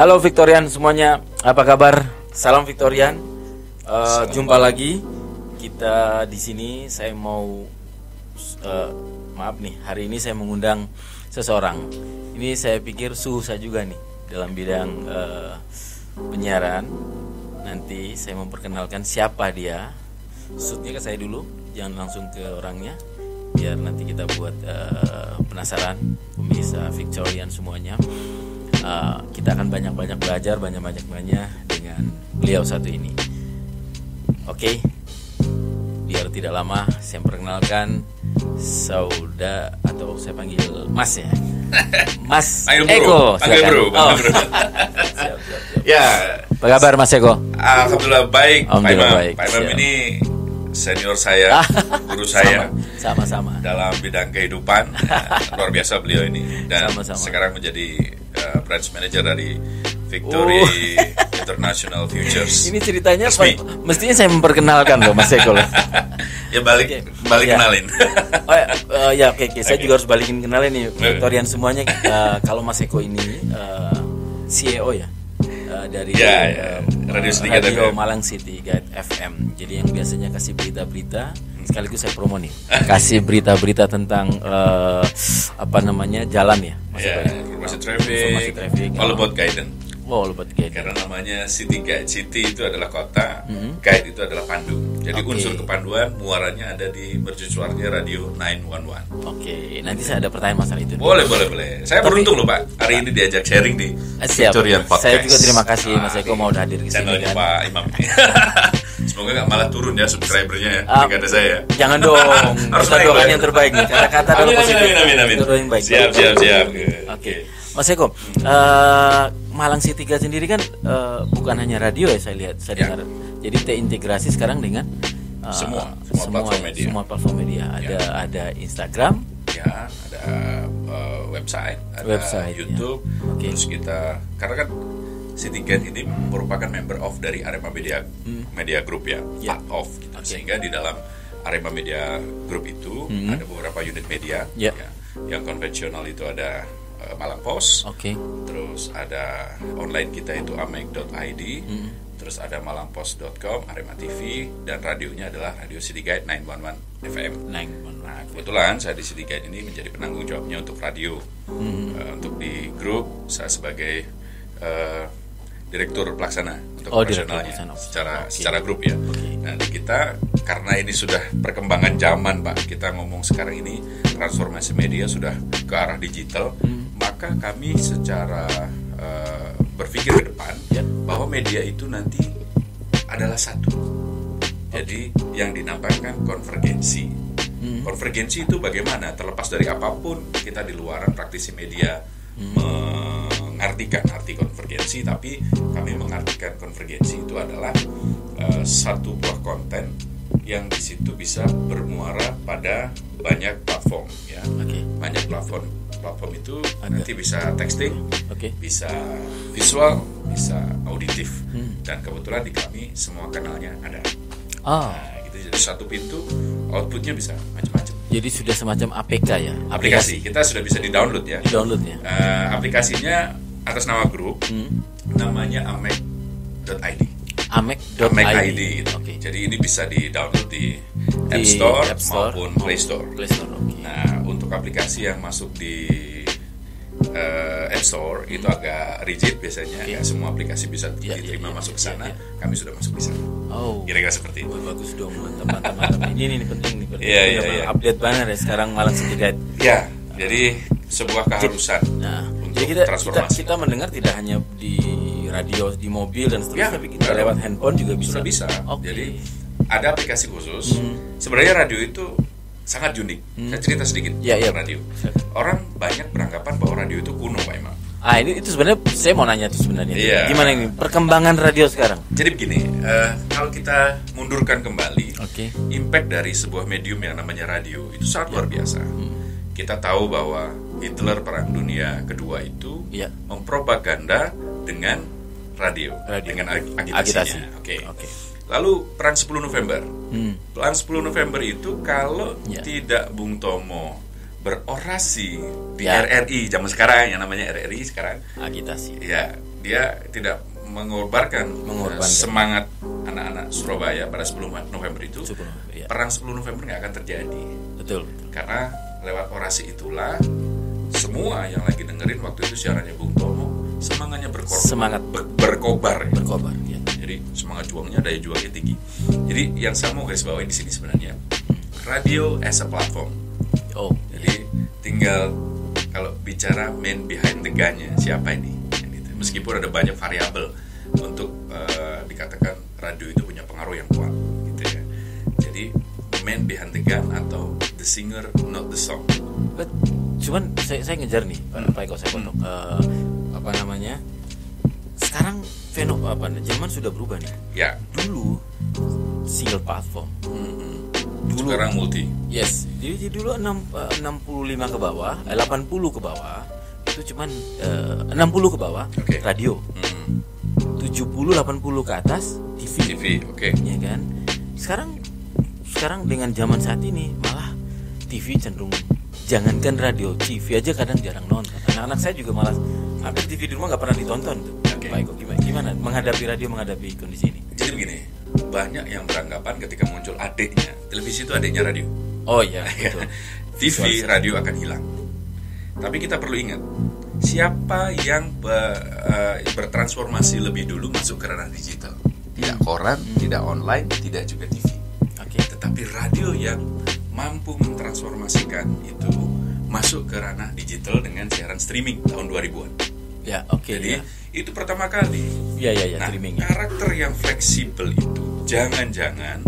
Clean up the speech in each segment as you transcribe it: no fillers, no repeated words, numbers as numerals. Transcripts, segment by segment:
Halo Victorian semuanya, apa kabar? Salam Victorian. Jumpa lagi kita di sini. Saya mau maaf nih, hari ini saya mengundang seseorang. Ini saya pikir susah juga nih dalam bidang penyiaran. Nanti saya memperkenalkan siapa dia. Shootnya ke saya dulu, jangan langsung ke orangnya, biar nanti kita buat penasaran pemirsa Victorian semuanya. Kita akan banyak-banyak belajar, banyak-banyak dengan beliau satu ini. Oke, biar tidak lama saya perkenalkan saudara, atau saya panggil Mas ya, Mas Eko. Panggil bro. Siap. Ya. Apa kabar Mas Eko? Alhamdulillah baik. Alhamdulillah baik. Pak Imam ini senior saya, guru saya. Sama-sama. Dalam bidang kehidupan, luar biasa beliau ini. Dan Sama-sama. sekarang menjadi branch manager dari Victory International Futures. Ini ceritanya Resmi. mestinya saya memperkenalkan loh Mas Eko loh. Ya balik Ya. kenalin. Oke. Saya juga harus balikin kenalin nih Victorian semuanya. Kalau Mas Eko ini CEO ya, dari Radio City Guide Radio FM. Malang City Guide FM. Jadi yang biasanya kasih berita-berita, sekaligus saya promo nih, kasih berita-berita tentang jalan ya, Mas Eko ya? Informasi Informasi traffic. all about guidance. Wow, lebat guide. Karena namanya City Guide. City itu adalah kota, Guide itu adalah pandu. Jadi Oke. unsur kepanduan muaranya ada di mercusuarnya Radio 911. Oke, nanti saya ada pertanyaan masalah itu. Boleh. Saya beruntung loh Pak, hari ini diajak sharing di Siap. Victorian Podcast. Saya juga terima kasih Mas Eko mau hadir ke sini Channelnya kan. Pak Imam ini. Semoga gak malah turun ya subscribernya ya, jika ada saya. Jangan dong. Harus Kita naik, doakan Pak. yang terbaik nih. Kata-kata adalah positif. Amin. Kita doain yang baik. Siap. Oke. Mas Eko, Malang City Guide sendiri kan bukan hanya radio ya, saya lihat, saya dengar. Jadi terintegrasi sekarang dengan Semua platform media. Ada Instagram, Ya, ada website, ada Website, YouTube. ya. Oke. Terus kita, karena kan City Guide ini merupakan member of dari Arema Media Group ya, Ya. part of. Gitu. Oke. Sehingga di dalam Arema Media Group itu ada beberapa unit media. Ya. Yang konvensional itu ada Malang Post. Oke. Terus ada online kita itu amek.id. Terus ada malangpost.com, Arema TV, dan radionya adalah Radio City Guide 911 FM. Nah, kebetulan saya di City Guide ini menjadi penanggung jawabnya untuk radio. Untuk di grup saya sebagai direktur pelaksana untuk operasionalnya secara grup ya. Nah, di kita karena ini sudah perkembangan zaman Pak, kita ngomong sekarang ini transformasi media sudah ke arah digital, maka kami secara berpikir ke depan bahwa media itu nanti adalah satu. Jadi yang dinamakan konvergensi. Konvergensi itu bagaimana? Terlepas dari apapun, kita di luaran praktisi media mengartikan arti konvergensi, tapi kami mengartikan konvergensi itu adalah satu buah konten yang di situ bisa bermuara pada banyak platform ya. Banyak platform itu nanti bisa texting, bisa visual, bisa auditif, dan kebetulan di kami semua kanalnya ada. Nah, gitu, jadi satu pintu, outputnya bisa macam-macam. Jadi sudah semacam APK ya? Aplikasi kita sudah bisa di-download ya. Downloadnya. Aplikasinya atas nama grup, namanya amek.id. Amek.id. Gitu. Oke. Jadi ini bisa di-download di App Store maupun Play Store. Nah, untuk aplikasi yang masuk di App Store itu agak rigid biasanya. Ya, semua aplikasi bisa diterima masuk ke sana. Kami sudah masuk di sana. Kira-kira seperti itu. Bagus dong teman-teman. Ini penting nih. Iya. Update banget ya sekarang Malang City Guide. Ya, jadi sebuah keharusan untuk jadi transformasi. kita mendengar tidak hanya di radio, di mobil dan seterusnya, tapi kita lewat handphone juga bisa. Sudah bisa. Oke. Jadi ada aplikasi khusus. Sebenarnya radio itu sangat unik. Saya cerita sedikit tentang radio. Orang banyak beranggapan bahwa radio itu kuno, Pak Imam. Itu sebenarnya saya mau nanya tuh sebenarnya. Iya. Gimana ini perkembangan radio sekarang? Jadi begini, kalau kita mundurkan kembali, impact dari sebuah medium yang namanya radio itu sangat luar biasa. Kita tahu bahwa Hitler Perang Dunia Kedua itu mempropaganda dengan radio. Dengan agitasinya. Oke. Lalu Perang 10 November. Perang 10 November itu kalau tidak Bung Tomo berorasi di RRI zaman sekarang yang namanya RRI sekarang agitasi. Ya, dia tidak mengorbankan semangat anak-anak Surabaya pada 10 November itu. Perang 10 November nggak akan terjadi. Betul. Karena lewat orasi itulah semua yang lagi dengerin waktu itu siarannya Bung Tomo semangatnya berkobar. Ya. Jadi semangat juangnya, daya juangnya tinggi. Jadi yang saya mau garis bawahi di sini sebenarnya radio as a platform. Jadi tinggal kalau bicara man behind the gun-nya siapa ini? Gitu. Meskipun ada banyak variabel untuk dikatakan radio itu punya pengaruh yang kuat, gitu ya. Jadi man behind the gun atau the singer not the song. Cuman saya ngejar nih, Pak Eko, saya potong. Sekarang zaman sudah berubah nih. Ya. Dulu single platform. Dulu, sekarang multi. Yes. Jadi dulu 65 ke bawah, 80 ke bawah itu cuman 60 ke bawah radio. 70-80 ke atas TV. Ya kan? Sekarang dengan zaman saat ini malah TV cenderung, jangankan radio, TV aja kadang jarang nonton. Anak-anak saya juga malah hampir TV di rumah nggak pernah ditonton tuh. Pak Eko, gimana menghadapi radio, menghadapi kondisi ini? Jadi begini, banyak yang beranggapan ketika muncul adiknya, televisi itu adiknya radio. Oh iya, betul. TV, radio akan hilang. Tapi kita perlu ingat, siapa yang bertransformasi lebih dulu masuk ke ranah digital? Tidak koran, tidak online, tidak juga TV. Tetapi radio yang mampu mentransformasikan itu masuk ke ranah digital dengan siaran streaming tahun 2000-an. Ya, Jadi itu pertama kali. Nah, streaming. Karakter yang fleksibel itu jangan-jangan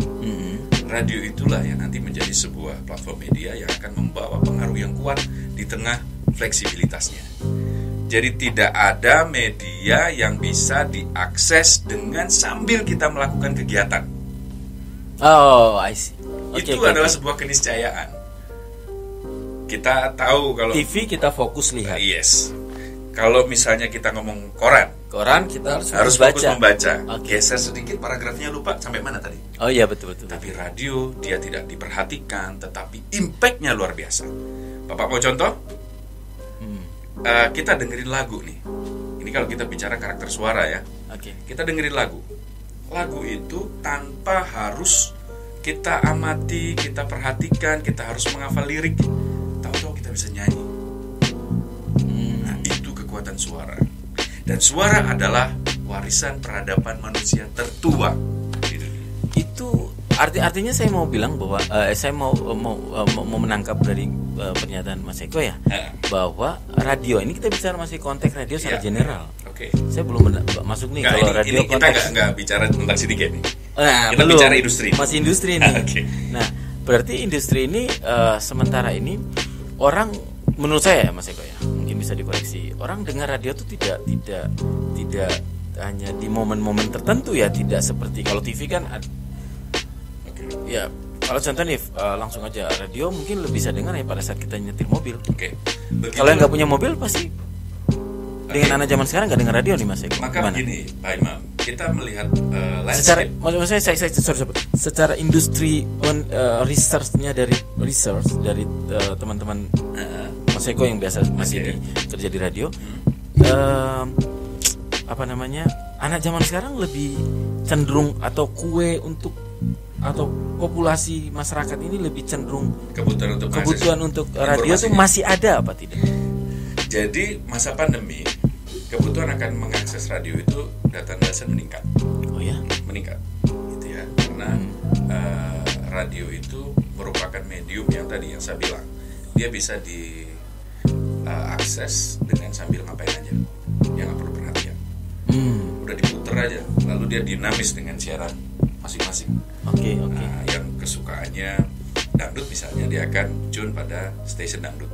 radio itulah yang nanti menjadi sebuah platform media yang akan membawa pengaruh yang kuat di tengah fleksibilitasnya. Jadi tidak ada media yang bisa diakses dengan sambil kita melakukan kegiatan. Oh, I see. Itu adalah sebuah keniscayaan. Kita tahu kalau TV kita fokus lihat. Yes. Kalau misalnya kita ngomong koran kita harus fokus membaca. Geser sedikit paragrafnya lupa sampai mana tadi. Oh iya, betul. Tapi radio dia tidak diperhatikan, tetapi impact-nya luar biasa. Bapak mau contoh? Kita dengerin lagu nih. Ini kalau kita bicara karakter suara ya. Kita dengerin lagu. Lagu itu tanpa harus kita amati, kita perhatikan, kita harus menghafal lirik. Tahu-tahu kita bisa nyanyi. Nah, itu kekuatan suara. Dan suara adalah warisan peradaban manusia tertua di dunia. Itu artinya saya mau bilang bahwa saya mau menangkap dari pernyataan Mas Eko ya, bahwa radio ini kita bicara masih konteks radio secara general. Saya belum masuk nih kalau radio ini konteks. Kita nggak bicara tentang Citizen nih. Kita belum, bicara industri. Masih industri ini. Nah, berarti industri ini sementara ini orang, menurut saya Mas Eko ya, mungkin bisa dikoreksi. Orang dengar radio itu tidak hanya di momen-momen tertentu ya, tidak seperti kalau TV kan. Ya, kalau contoh nih langsung aja radio mungkin lebih bisa dengar ya pada saat kita nyetir mobil. Kalau yang nggak punya mobil pasti dengan anak zaman sekarang nggak dengar radio nih Mas Eko. Maka begini, Pak Imam, kita melihat maksudnya saya secara industri research dari teman-teman Mas Eko yang biasa masih kerja di radio, anak zaman sekarang lebih cenderung atau populasi masyarakat ini lebih cenderung kebutuhan untuk radio itu masih ada apa tidak? Jadi masa pandemi kebutuhan akan mengakses radio itu data-data meningkat. Oh ya? Meningkat, gitu ya. Karena radio itu merupakan medium yang tadi yang saya bilang, dia bisa diakses dengan sambil ngapain aja, yang nggak perlu perhatian. Udah diputer aja, lalu dia dinamis dengan siaran masing-masing. Nah, yang kesukaannya dangdut misalnya dia akan tune pada stasiun dangdut.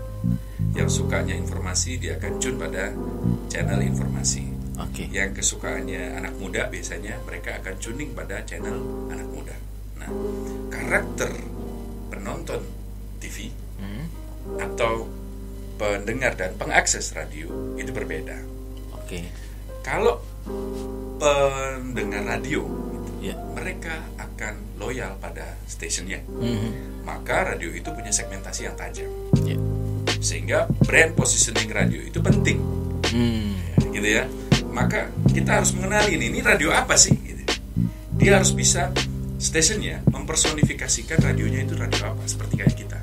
Yang sukanya informasi dia akan tune pada channel informasi. Yang kesukaannya anak muda biasanya mereka akan tuning pada channel anak muda. Nah, karakter penonton TV atau pendengar dan pengakses radio itu berbeda. Kalau pendengar radio mereka akan loyal pada stationnya. Maka radio itu punya segmentasi yang tajam. Sehingga brand positioning radio itu penting. Gitu ya. maka kita harus mengenali ini radio apa sih gitu. Dia harus bisa stationnya mempersonifikasikan radionya itu radio apa, seperti kayak kita.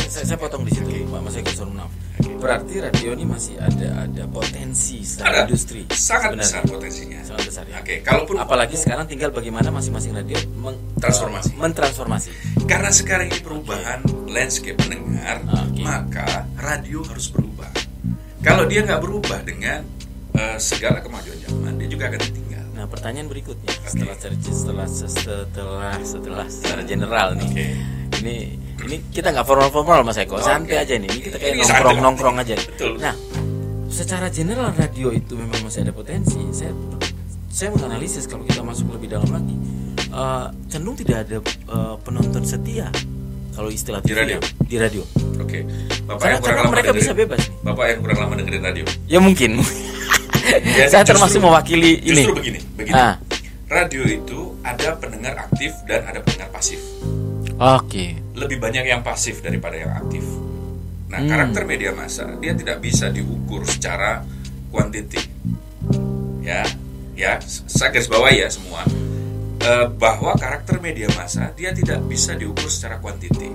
Saya potong di situ, Pak Mas Eko, maaf. Berarti radio ini masih ada potensi secara industri. Sangat besar potensinya. Sangat besar ya. Oke, kalaupun apalagi sekarang tinggal bagaimana masing-masing radio mentransformasi. Karena sekarang ini perubahan landscape pendengar, maka radio harus berubah. Kalau dia nggak berubah dengan segala kemajuan zaman, dia juga akan ditinggal. Nah, pertanyaan berikutnya setelah secara general nih. Ini kita nggak formal Mas Eko, santai aja nih. Ini kita kayak nongkrong aja. Betul. Nah, secara general radio itu memang masih ada potensi. Saya menganalisis kalau kita masuk lebih dalam lagi, cenderung tidak ada penonton setia kalau istilah di radio. Di radio. Oke. Bapak yang kurang lama mereka bisa bebas. Bapak yang kurang lama dengerin radio. Ya mungkin. Saya termasuk mewakili ini. Justru begini. Radio itu ada pendengar aktif dan ada pendengar pasif. Oke. Lebih banyak yang pasif daripada yang aktif. Nah, karakter media massa dia tidak bisa diukur secara kuantiti. Ya, saya garis bawahi ya semua. Bahwa karakter media massa dia tidak bisa diukur secara kuantiti.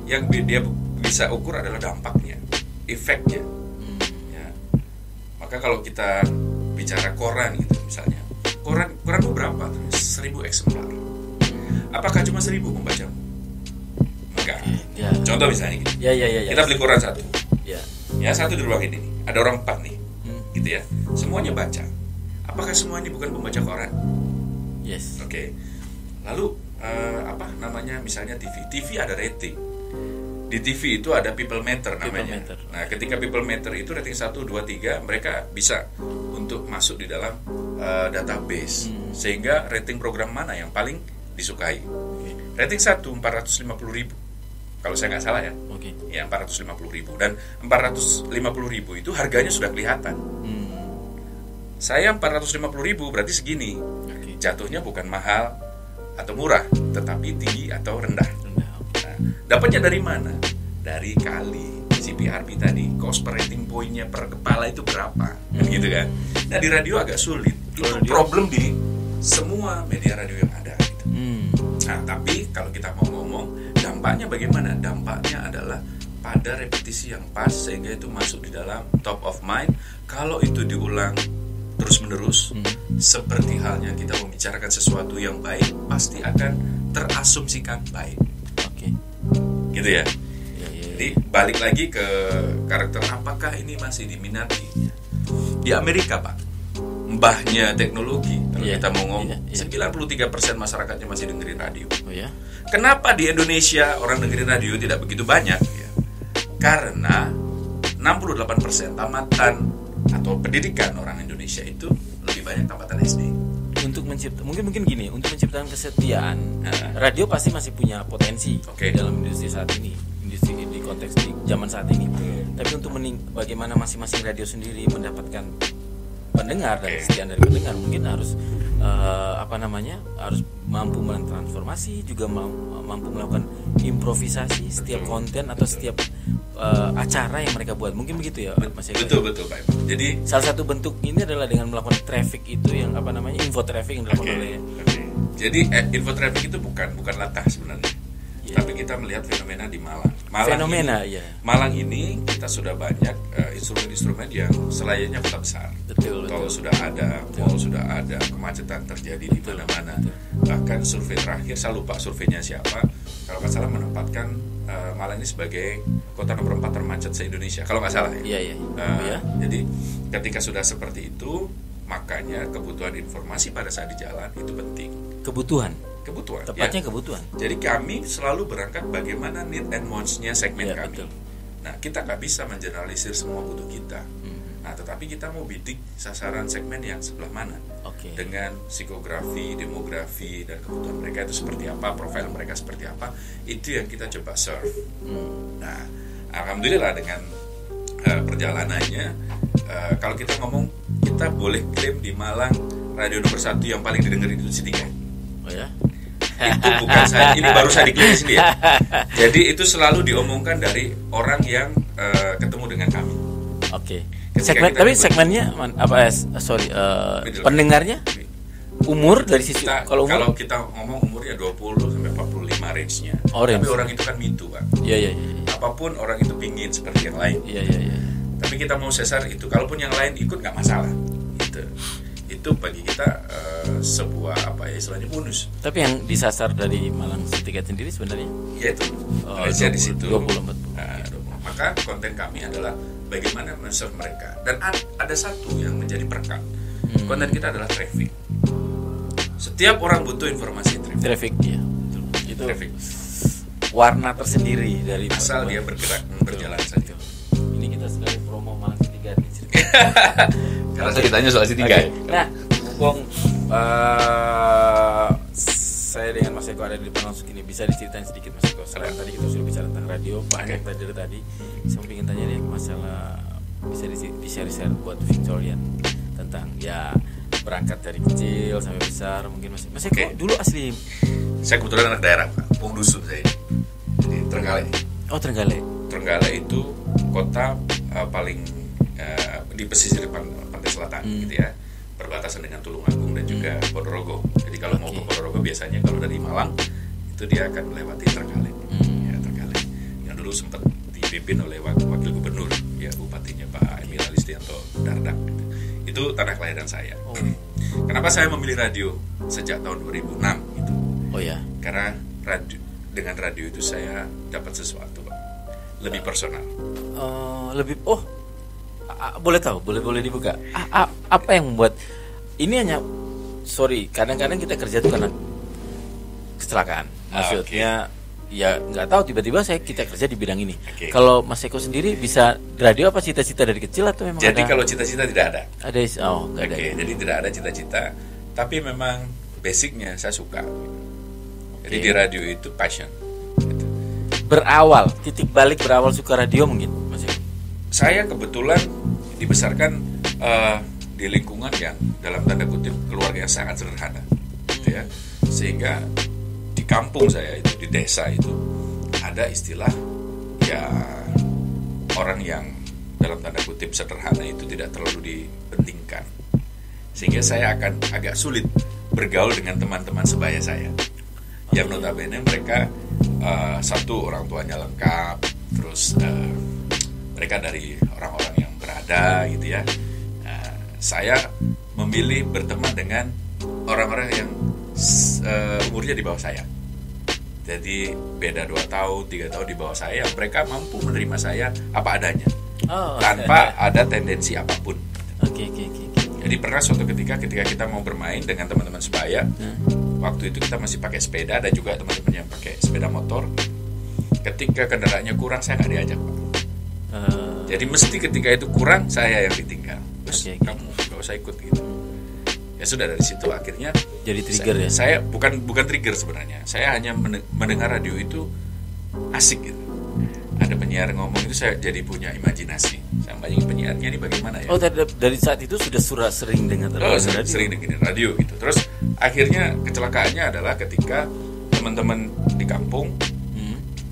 Yang dia bisa ukur adalah dampaknya, efeknya. Ya. Maka kalau kita bicara koran gitu misalnya, koran itu berapa? 1000 eksemplar. Apakah cuma 1000 membacamu? Enggak. Ya. Contoh misalnya gini. Ya. Kita beli koran satu. Ya, satu di ruang ini. Ada orang 4 nih. Gitu ya. Semuanya baca. Apakah semuanya bukan pembaca koran? Yes. Oke. Lalu misalnya TV ada rating. Di TV itu ada people meter namanya. Nah, ketika people meter itu rating 1, 2, 3, mereka bisa untuk masuk di dalam database. Sehingga rating program mana yang paling disukai. Rating 1 450.000. Kalau saya nggak salah ya. Ya 450.000 dan 450.000 itu harganya sudah kelihatan. Saya 450.000 berarti segini. Jatuhnya bukan mahal atau murah, tetapi tinggi atau rendah. Nah, dapatnya dari mana? Dari kali CPRP tadi, cost per rating pointnya per kepala itu berapa, gitu kan? Nah, di radio agak sulit. Itu problem di semua media radio yang ada. Gitu. Nah, tapi kalau kita mau ngomong dampaknya bagaimana? Dampaknya adalah pada repetisi yang pas sehingga itu masuk di dalam top of mind. Kalau itu diulang terus-menerus, seperti halnya kita membicarakan sesuatu yang baik, pasti akan terasumsikan baik. Gitu ya. Jadi balik lagi ke karakter, apakah ini masih diminati? Di Amerika, Pak, mbahnya teknologi, kalau kita mau ngomong, 93% masyarakatnya masih dengerin radio. Kenapa di Indonesia orang dengerin radio tidak begitu banyak? Karena 68% tamatan atau pendidikan orang Indonesia itu lebih banyak tamatan SD. Untuk mungkin gini, untuk menciptakan kesetiaan, radio pasti masih punya potensi dalam industri saat ini, industri di konteks di zaman saat ini. Tapi untuk bagaimana masing-masing radio sendiri mendapatkan pendengar dan kesetiaan dari pendengar, mungkin harus harus mampu mentransformasi, juga mampu melakukan improvisasi setiap konten atau setiap acara yang mereka buat. Mungkin begitu ya, Mas Eko? Betul Pak Iman. Jadi salah satu bentuk ini adalah dengan melakukan traffic itu yang info traffic yang dilakukan oleh. Jadi info traffic itu bukan latah sebenarnya. Tapi kita melihat fenomena di Malang. Malang ini kita sudah banyak instrumen-instrumen yang selayaknya kota besar. Tol sudah ada, mall sudah ada, kemacetan terjadi di mana-mana. Bahkan survei terakhir, saya lupa surveinya siapa, kalau nggak salah menempatkan Malang ini sebagai kota nomor 4 termacet se-Indonesia, kalau nggak salah ya. Jadi ketika sudah seperti itu, makanya kebutuhan informasi pada saat di jalan itu penting. Kebutuhan. Tepatnya kebutuhan. Jadi kami selalu berangkat bagaimana need and wants-nya segmen kami. Betul. Nah, kita nggak bisa mengeneralisir semua butuh kita. Nah, tetapi kita mau bidik sasaran segmen yang sebelah mana. Dengan psikografi, demografi, dan kebutuhan mereka itu seperti apa, profil mereka seperti apa, itu yang kita coba serve. Nah, alhamdulillah dengan perjalanannya, kalau kita ngomong, kita boleh klaim di Malang radio nomor 1 yang paling didengar itu City. Itu bukan saya, ini baru saya diklaim di sini ya. Jadi itu selalu diomongkan dari orang yang ketemu dengan kami. Segmennya pendengarnya umur dari sisi kalau kita ngomong umurnya 20 sampai 45 range-nya. Tapi orang itu kan mitu, Pak. Iya. Apapun orang itu pingin seperti yang lain. Iya. Tapi kita mau sesar itu, kalaupun yang lain ikut nggak masalah. Itu bagi kita sebuah istilahnya bonus. Tapi yang disasar dari Malang Tiket sendiri sebenarnya? Iya itu. Jadi di situ 20. Maka konten kami adalah bagaimana men-serve mereka. Dan ada satu yang menjadi perekat. Konten kita adalah traffic. Setiap orang butuh informasi traffic ya. Itu traffic. Warna tersendiri dari asal dia bergerak berjalan saja. Ini kita sekali promo Malang Tiket. Karena saya ditanya soal C3. Okay. Nah, Bung, saya dengan Mas Eko ada di depan langsung ini. Bisa diceritain sedikit Mas Eko? Selain tadi kita sudah bicara tentang radio, banyak tadi. Saya ingin tanya nih masalah bisa di-share buat Victorian tentang ya berangkat dari kecil sampai besar mungkin Mas Eko dulu asli. Saya kebetulan anak daerah, Pak. Wong dusun saya. Di Trenggalek. Oh, Trenggalek. Trenggalek itu kota paling di pesisir pantai selatan gitu ya, perbatasan dengan Tulungagung dan juga Ponorogo. Jadi kalau mau ke Ponorogo biasanya kalau dari Malang itu dia akan melewati Trenggalek. Ya, Trenggalek yang dulu sempat dipimpin oleh wakil gubernur ya, bupatinya Pak Emil Alistianto Dardak gitu. Itu tanah kelahiran saya. Kenapa saya memilih radio sejak tahun 2006 gitu? Oh ya, karena dengan radio itu saya dapat sesuatu, Pak. Lebih personal. Boleh tahu, boleh dibuka. Apa yang membuat ini hanya kadang-kadang kita kerja itu karena kecelakaan. Maksudnya ya nggak tahu tiba-tiba kita kerja di bidang ini. Kalau Mas Eko sendiri bisa radio apa cita-cita dari kecil atau memang Jadi kalau cita-cita tidak ada. Nggak ada. Jadi tidak ada cita-cita, tapi memang basicnya saya suka. Jadi di radio itu passion. Gitu. Titik balik berawal suka radio mungkin Mas Eko. Saya kebetulan dibesarkan di lingkungan yang dalam tanda kutip keluarga yang sangat sederhana, gitu ya. Sehingga di kampung saya itu, di desa itu ada istilah ya orang yang dalam tanda kutip sederhana itu tidak terlalu dipentingkan. Sehingga saya akan agak sulit bergaul dengan teman-teman sebaya saya. Yang notabene mereka satu orang tuanya lengkap, terus mereka dari orang-orang yang berada gitu ya. Saya memilih berteman dengan orang-orang yang umurnya di bawah saya. Jadi beda 2 tahun, 3 tahun di bawah saya, mereka mampu menerima saya apa adanya. Tanpa ada tendensi apapun. Jadi pernah suatu ketika kita mau bermain dengan teman-teman sebaya, waktu itu kita masih pakai sepeda, dan juga teman-teman yang pakai sepeda motor. Ketika kendaraannya kurang, saya nggak diajak, Pak. Jadi mesti ketika itu kurang, saya yang ditinggal. Terus kamu nggak usah ikut gitu. Ya sudah, dari situ akhirnya jadi trigger. Saya bukan trigger sebenarnya. Saya hanya mendengar radio itu asik gitu. Ada penyiar ngomong itu, saya jadi punya imajinasi. Saya bayangin penyiarnya ini bagaimana ya. Dari saat itu sudah sering dengar radio. Sering dengerin radio gitu. Terus akhirnya kecelakaannya adalah ketika teman-teman di kampung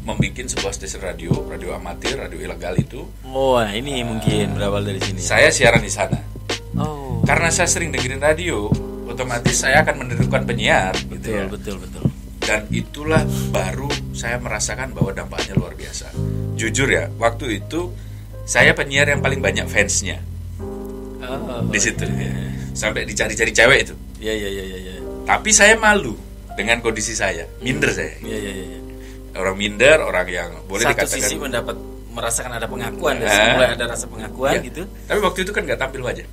membuat sebuah stasiun radio amatir, radio ilegal itu. Ini mungkin berawal dari sini. Saya siaran di sana. Karena saya sering dengerin radio, otomatis saya akan menirukan penyiar. Betul. Dan itulah baru saya merasakan bahwa dampaknya luar biasa. Jujur ya, waktu itu saya penyiar yang paling banyak fansnya. Di situ. Sampai dicari-cari cewek itu. Iya. Tapi saya malu dengan kondisi saya. Minder saya. Iya. Orang minder, orang yang boleh satu dikatakan sisi merasakan ada pengakuan, mulai ada rasa pengakuan gitu. Tapi waktu itu kan nggak tampil wajah.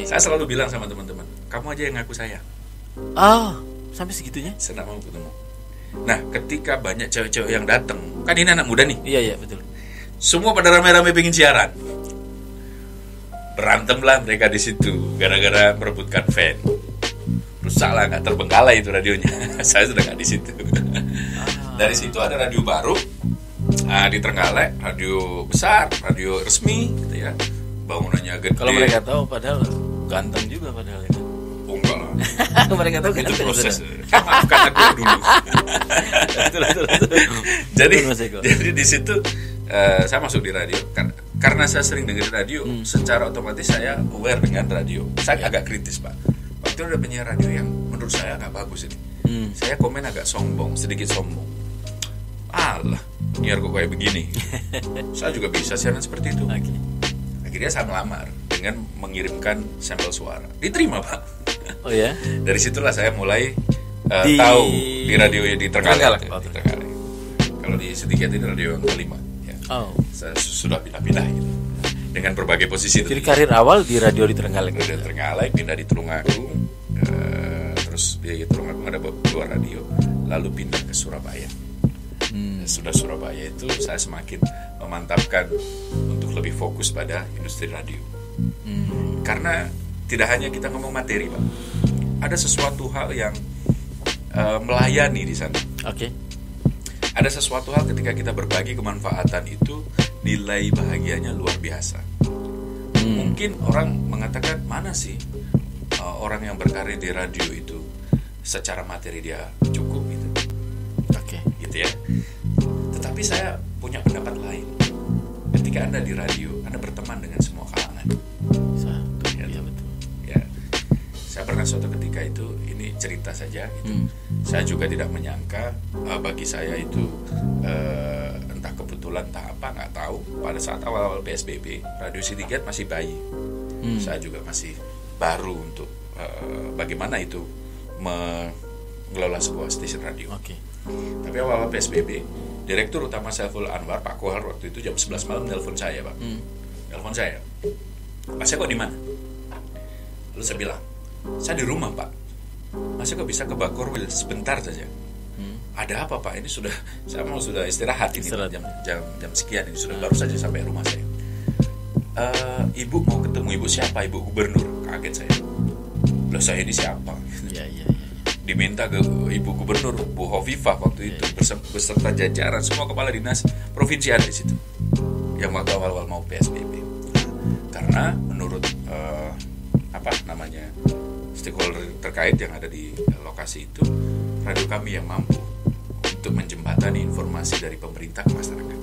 Saya selalu bilang sama teman-teman, kamu aja yang ngaku saya. Sampai segitunya? Saya nggak mau ketemu. Nah, ketika banyak cewek-cewek yang datang, kan ini anak muda nih. Iya betul. Semua pada rame-rame pengen siaran. Berantemlah mereka di situ gara-gara merebutkan fan. Rusaklah, nggak terbengkalai itu radionya. Saya sudah nggak di situ. Dari situ ada radio baru di Trenggalek, radio besar, radio resmi gitu ya, bangunannya gede. Kalau mereka tahu padahal ganteng juga padahal itu. Enggak lah. Mereka tahu ganteng. Itu proses. Maafkan aku dulu. Betul. Jadi di situ saya masuk di radio karena saya sering dengerin radio, secara otomatis saya aware dengan radio. Saya agak kritis, Pak. Waktu itu ada penyiar radio yang menurut saya agak bagus ini. Saya komen agak sombong, sedikit sombong. Alah, nyiar kok kayak begini. Saya juga bisa siaran seperti itu. Akhirnya saya melamar dengan mengirimkan sampel suara. Diterima, Pak. Oh ya? Dari situlah saya mulai tahu di radio di Trenggalek. Kalau di Setiket ini radio yang kelima. Ya. Saya sudah pindah-pindah gitu. Dengan berbagai posisi. Jadi karir awal di radio di Trenggalek. Radio Trenggalek, pindah di Tulungagung. Terus di Tulungagung ada 2 radio. Lalu pindah ke Surabaya. Sudah Surabaya itu saya semakin memantapkan untuk lebih fokus pada industri radio. Karena tidak hanya kita ngomong materi, Pak. Ada sesuatu hal yang melayani di sana. Ada sesuatu hal ketika kita berbagi kemanfaatan itu, nilai bahagianya luar biasa. Mungkin orang mengatakan, mana sih orang yang berkarir di radio itu secara materi dia cukup gitu. Gitu ya. Tetapi saya punya pendapat lain. Ketika Anda di radio, Anda berteman dengan semua kalangan. Iya betul. Ya. Saya pernah suatu ketika itu, ini cerita saja gitu. Saya juga tidak menyangka, bagi saya itu entah kebetulan entah apa, nggak tahu. Pada saat awal-awal PSBB, Radio Sitiket masih bayi. Saya juga masih baru untuk bagaimana itu mengelola sebuah stasiun radio. Tapi awal-awal PSBB, Direktur Utama Saiful Anwar, Pak Kohar, waktu itu jam 11 malam nelpon saya, Pak. Nelpon saya. Mas kok di mana? Lalu saya bilang, saya di rumah, Pak. Mas kok bisa ke Bakorwil sebentar saja? Ada apa, Pak? Ini saya mau sudah istirahat ini jam sekian ini, sudah baru saja sampai rumah saya. Ibu mau ketemu ibu siapa? Ibu gubernur. Kaget saya. Loh, saya ini siapa? Diminta ke Ibu Gubernur Bu Hovifah waktu itu beserta jajaran semua kepala dinas provinsi ada di situ. Yang waktu awal-awal mau PSBB. Karena menurut stakeholder terkait yang ada di lokasi itu, radio kami yang mampu untuk menjembatani informasi dari pemerintah ke masyarakat.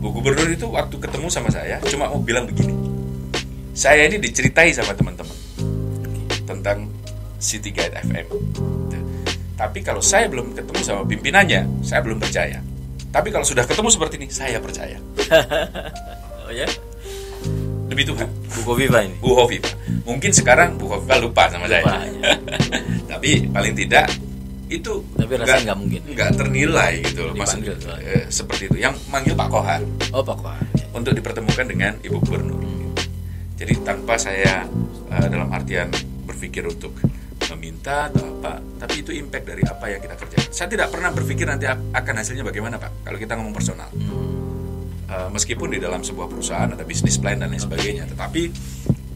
Bu Gubernur itu waktu ketemu sama saya cuma mau bilang begini. Saya ini diceritai sama teman-teman tentang City Guide FM. Tapi kalau saya belum ketemu sama pimpinannya, saya belum percaya. Tapi kalau sudah ketemu seperti ini, saya percaya. Oh ya? Demi Tuhan. Bu Hovifah ini. Bu Hovifah. Mungkin sekarang Bu Hovifah lupa sama saya. Ya. Tapi paling tidak itu rasanya nggak mungkin. Nggak ternilai gitu loh. Seperti itu. Yang manggil Pak Kohar. Oh, Pak Kohar. Untuk dipertemukan dengan Ibu Gubernur. Jadi tanpa saya dalam artian berpikir untuk meminta atau apa, tapi itu impact dari apa yang kita kerjakan. Saya tidak pernah berpikir nanti akan hasilnya bagaimana, Pak, kalau kita ngomong personal. Meskipun di dalam sebuah perusahaan ada bisnis plan dan lain sebagainya, tetapi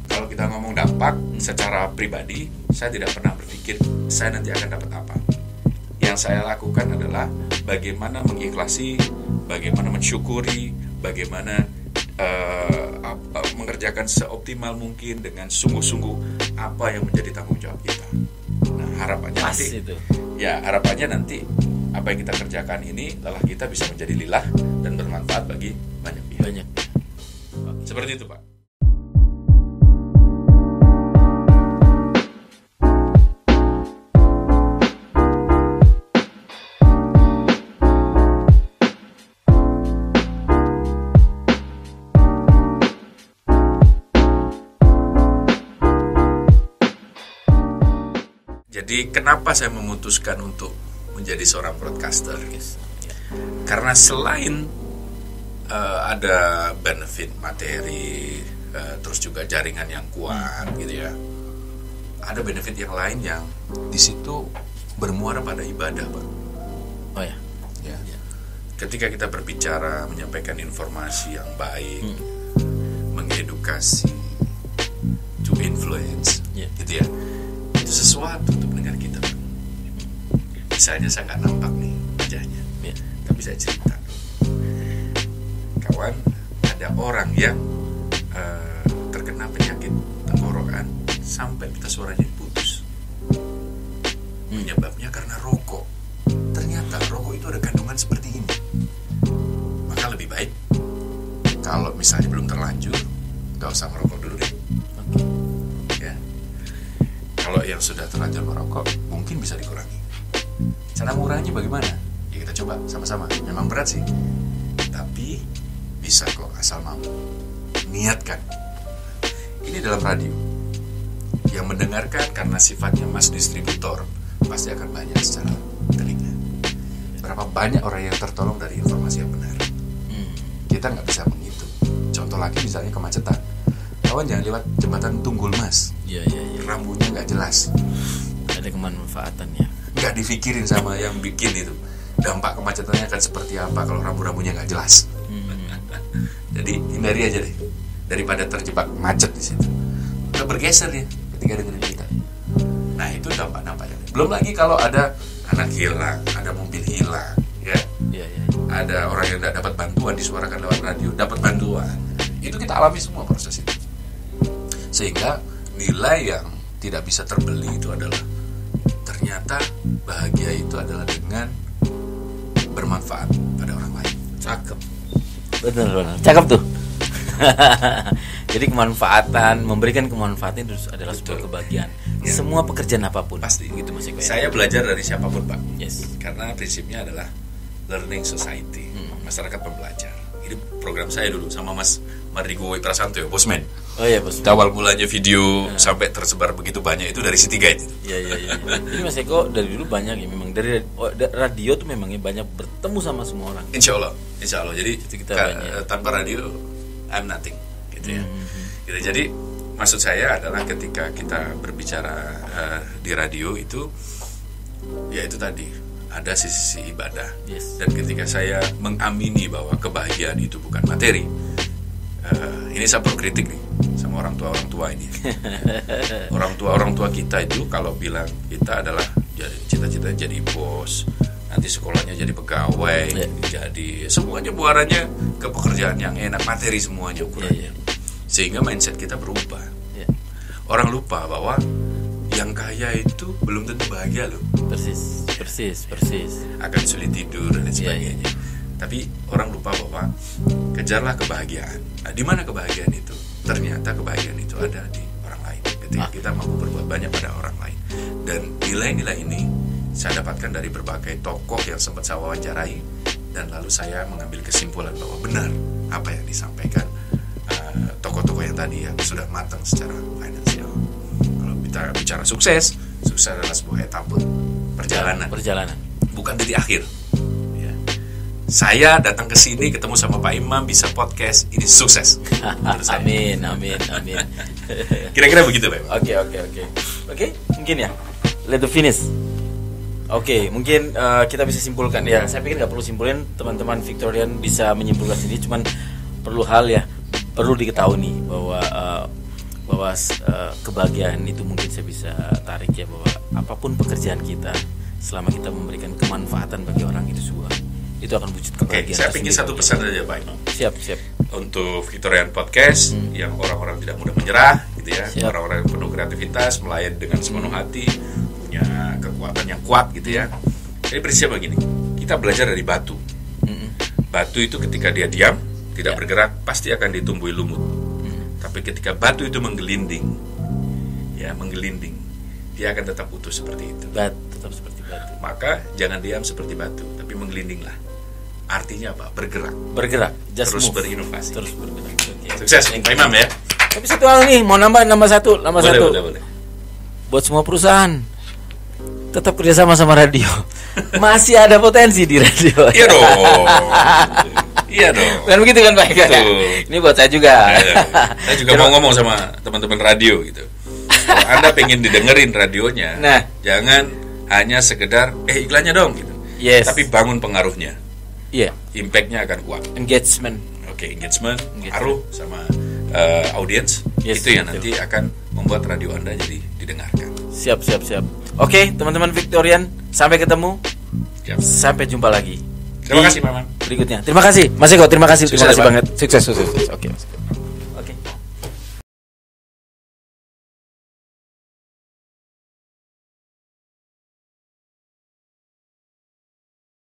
kalau kita ngomong dampak secara pribadi, saya tidak pernah berpikir saya nanti akan dapat apa. Yang saya lakukan adalah bagaimana mengikhlasi, bagaimana mensyukuri, bagaimana mengerjakan seoptimal mungkin dengan sungguh-sungguh apa yang menjadi tanggung jawab kita. Nah, harapannya harapannya nanti apa yang kita kerjakan ini lelah kita bisa menjadi lilah dan bermanfaat bagi banyak pihak. Seperti itu, Pak. Jadi kenapa saya memutuskan untuk menjadi seorang broadcaster? Karena selain ada benefit materi, terus juga jaringan yang kuat, gitu ya. Ada benefit yang lain yang di situ bermuara pada ibadah, Pak. Oh ya. Ketika kita berbicara, menyampaikan informasi yang baik, mengedukasi, to influence, gitu ya. Itu sesuatu untuk pendengar kita. Misalnya saya nggak nampak nih wajahnya, tapi saya cerita. Kawan, ada orang yang terkena penyakit tenggorokan sampai pita suaranya putus. Penyebabnya karena rokok. Ternyata rokok itu ada kandungan seperti ini. Maka lebih baik kalau misalnya belum terlanjur, nggak usah merokok dulu deh. Ya. Kalau yang sudah terlanjur merokok, mungkin bisa dikurangi. Cara menguranginya bagaimana? Ya kita coba sama-sama. Memang berat sih, tapi bisa kok asal mau. Niatkan. Ini dalam radio. Yang mendengarkan karena sifatnya mas distributor pasti akan banyak secara telinga. Berapa banyak orang yang tertolong dari informasi yang benar? Kita nggak bisa menghitung. Contoh lagi misalnya kemacetan. Kawan jangan lewat jembatan Tunggul Mas. Iya. Rambunya nggak jelas. Ada kemanfaatannya. Nggak dipikirin sama yang bikin itu. Dampak kemacetannya akan seperti apa kalau rambu-rambunya nggak jelas. Jadi hindari aja deh daripada terjebak macet di situ. Kita bergeser ya ketika dengerin kita. Nah itu dampak-dampaknya. Belum lagi kalau ada anak hilang, ada mobil hilang, ya. Ada orang yang tidak dapat bantuan disuarakan lewat radio, dapat bantuan. Itu kita alami semua proses itu. Sehingga nilai yang tidak bisa terbeli itu adalah ternyata bahagia itu adalah dengan bermanfaat pada orang lain. Cakep. Benar. Cakep tuh. Jadi kemanfaatan, memberikan kemanfaatan itu adalah sebuah kebahagiaan. Ya. Semua pekerjaan apapun. Pasti gitu Mas Eko. Saya belajar dari siapapun, Pak. Yes. Karena prinsipnya adalah learning society, masyarakat pembelajar. Ini program saya dulu sama Mas Marigo Prasanto, Bosman. Oh iya, Bos. Awal mulanya video sampai tersebar begitu banyak itu dari C3 itu. Iya. Jadi Mas Eko dari dulu banyak ya memang dari radio tuh memangnya banyak bertemu sama semua orang. Insya Allah. Jadi kita tanpa radio I'm nothing gitu ya. Gitu. Jadi maksud saya adalah ketika kita berbicara di radio itu ya itu tadi ada sisi ibadah. Yes. Dan ketika saya mengamini bahwa kebahagiaan itu bukan materi, ini saya perlu kritik nih sama orang tua ini. orang tua kita itu kalau bilang kita adalah cita-cita jadi bos, nanti sekolahnya jadi pegawai, jadi semuanya buarannya ke pekerjaan yang enak, materi semuanya ukurannya. Sehingga mindset kita berubah. Orang lupa bahwa yang kaya itu belum tentu bahagia loh. Persis. Akan sulit tidur dan sebagainya. Tapi orang lupa bahwa kejarlah kebahagiaan. Nah, di mana kebahagiaan itu? Ternyata kebahagiaan itu ada di orang lain. Ketika kita mampu berbuat banyak pada orang lain. Dan nilai-nilai ini saya dapatkan dari berbagai tokoh yang sempat saya wawancarai, dan lalu saya mengambil kesimpulan bahwa benar apa yang disampaikan tokoh-tokoh yang tadi yang sudah matang secara finansial. Kalau kita bicara sukses adalah sebuah etapa perjalanan. Bukan titik akhir. Ya. Saya datang ke sini ketemu sama Pak Imam, bisa podcast, ini sukses. Amin. Kira-kira begitu, Pak. Oke, mungkin ya. Let the finish. Oke, mungkin kita bisa simpulkan ya. Saya pikir nggak perlu simpulin, teman-teman Victorian bisa menyimpulkan sendiri. Cuman perlu diketahui nih bahwa kebahagiaan itu mungkin saya bisa tarik ya, bahwa apapun pekerjaan kita, selama kita memberikan kemanfaatan bagi orang itu akan wujud kebahagiaan. Oke, saya pikir satu pesan saja, Pak. Siap. Untuk Victorian Podcast yang orang-orang tidak mudah menyerah, gitu ya. Siap. Orang-orang yang penuh kreativitas, melayani dengan sepenuh hati, punya kekuatan yang kuat, gitu ya. Jadi prinsipnya begini, kita belajar dari batu. Batu itu ketika dia diam, tidak bergerak, pasti akan ditumbuhi lumut. Tapi ketika batu itu menggelinding, dia akan tetap utuh seperti itu. Tetap seperti batu. Maka jangan diam seperti batu, tapi menggelindinglah. Artinya apa? Bergerak. Terus berinovasi. Terus bergerak. Okay. Sukses, Pak Imam ya. Tapi satu hal nih, mau nambah satu. Boleh. Buat semua perusahaan, tetap kerjasama sama radio. Masih ada potensi di radio. Iya dong. Kan begitu kan Pak? Ini buat saya juga. Saya juga mau ngomong sama teman-teman radio gitu. Kalau Anda pengen didengerin radionya, jangan hanya sekedar iklannya dong gitu. Yes. Tapi bangun pengaruhnya. Iya. Impactnya akan kuat. Engagement, pengaruh sama audiens. Itu yang nanti akan membuat radio Anda jadi didengarkan. Siap. Oke, teman-teman Victorian, sampai ketemu. Siap. Sampai jumpa lagi. Terima kasih, Maman. Berikutnya. Terima kasih, Mas Eko. Terima kasih banget. Sukses. Oke.